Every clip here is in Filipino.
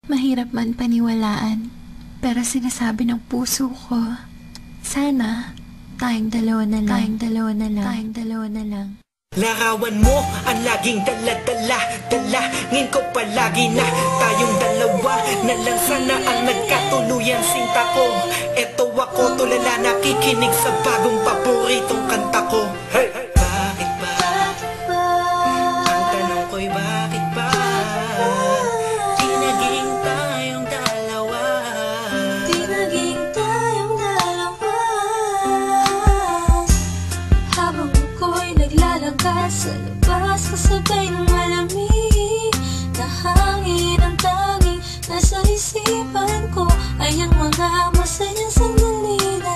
Mahirap man paniwalaan, pero sinasabi ng puso ko, sana tayong dalawa na lang, tayong dalawa na lang. Larawan mo ang laging dala-dala, dalangin ko palagi na tayong dalawa na lang sana ang nagkatuluyan sinta ko. Eto ako tulala nakikinig sa bagong paboritong kanta ko. Hey! Bakit ba? Ang tanong ko'y bakit ba? Di naging tayong dalawa. Di naging tayong dalawa. Habang ako'y naglalakad sa labas, kasabay ng malamig na hangin, ang tanging nasa isipan ko ay ang mga masayang sandali na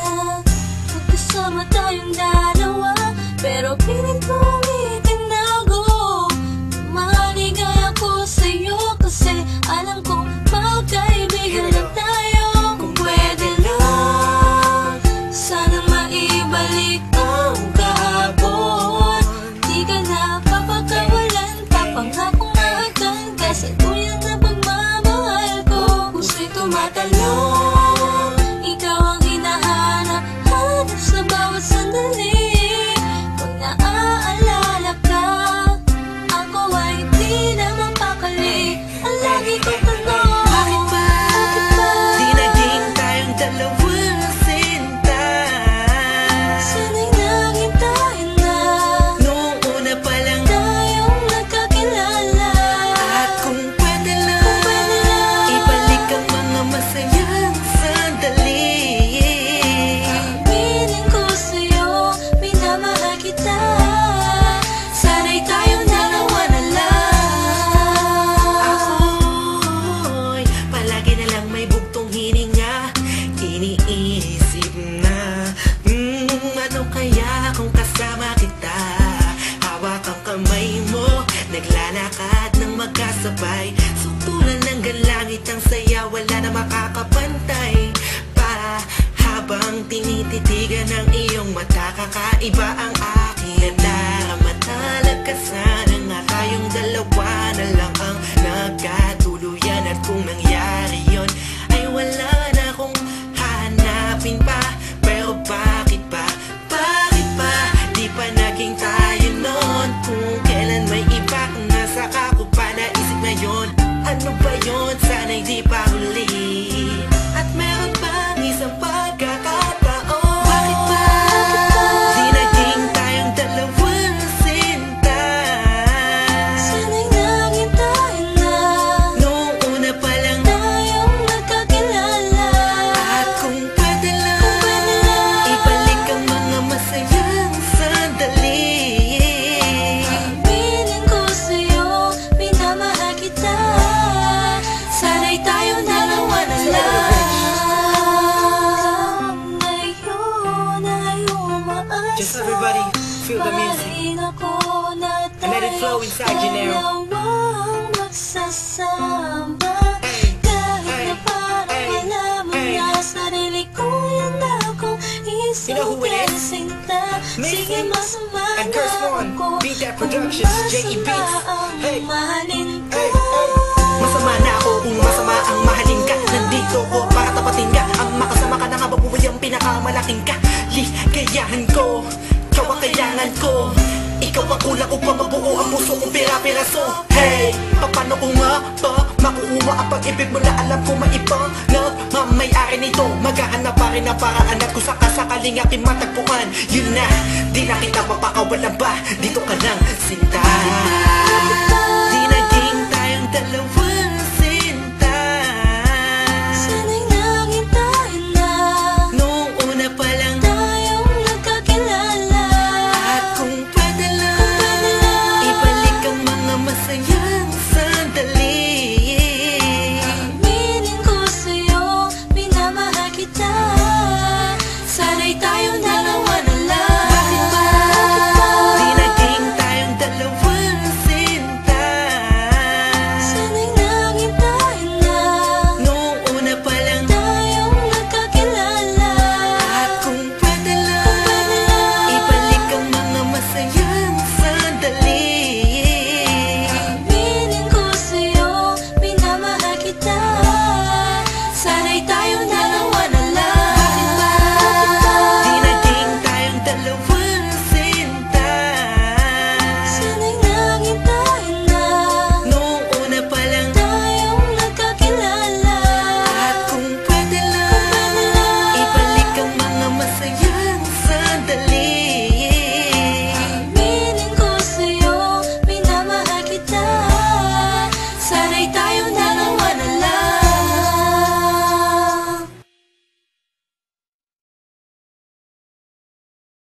magkasama tayong dalawa. Pero pilit ko itinago, maligay ako sa'yo kasi alam ko magkaibigan lang tayo. Kung pwede lang, sana maibalik ang kahapon. Di ka na papakawalan, papangako na hagdan ka sa duyan na pagmamahal ko. Puso'y tumatalon, ikaw ang hinahanap sa bawat sandali. Pag naaalala ka, ako ay di na mapakali. Ang lagi kong tanong, Bakit ba? Di naging tayong dalawa sinta. sana'y naging tayo na Noong una pa lang. tayong nagkakilala. At kung pwede lang, ibalik ang mga masayang sandali. Aminin ko sa'yo, minamahal kita. Sana'y tayong dalawa na lang. Ako'y palagi na lang may bugtong hininga. Iniisip na ano kaya kung kasama kita? Hawak ang kamay mo, naglalakad ng magkasabay. Sutulan ng galangit ang saya, wala na makakapantay pa. Habang tinititigan ng iyong mata, kakaiba ang aking nadarama. Talaga sana nga tayong dalawa na lang ang nagkatuluyan. At kung nangyari yun, ay wala na akong hanapin pa. Pero bakit ba? Bakit ba? Di pa naging tayo nun. Kung kailan may iba kung nasa ko pa naisip na yun. Ano ba yun? Sana'y di pa huli. At meron pang isang pagkakataon. Bakit ba? Di naging tayong dalawang sinta. Sana'y naging tayo na Noong una pa lang. tayong nagkakilala. At kung pwede lang, ibalik ang mga masayang sandali. Aminin ko sa'yo, minamahal kita. Sana'y tayong dalawa na lang. Ngayon ay umaasa. Just everybody feel the music. Mahalin ako na And let it flow inside you now. dalawang magsasama. Hey, Kahit hey, na parang hey, alam mo hey. na sarili ko yan akong You know who it is? sinta. Sige, Missy masama and na Curse One, ako Beat That kung Productions, J.E. masama Beats. ang Hey, mahalin ka. hey, hey. Masama na ako kung masama ang mahalin ka. Nandito ko para tapatin ka. Ang makasama ka na nga babuhay ang pinakamalaking ka. Ligayahan ko, ikaw ang kailangan ko. Ikaw ang kulang upang mabuo ang puso kong pira-piraso. Hey, paano ko nga ba makukuha ang pag-ibig mo na alam ko maiba na mamayari nito? Maghahanap pa rin ang paraan at kung sakasakaling aking matagpuan. Yun na, di na kita mapakawalan ba? Dito ka lang, sinta.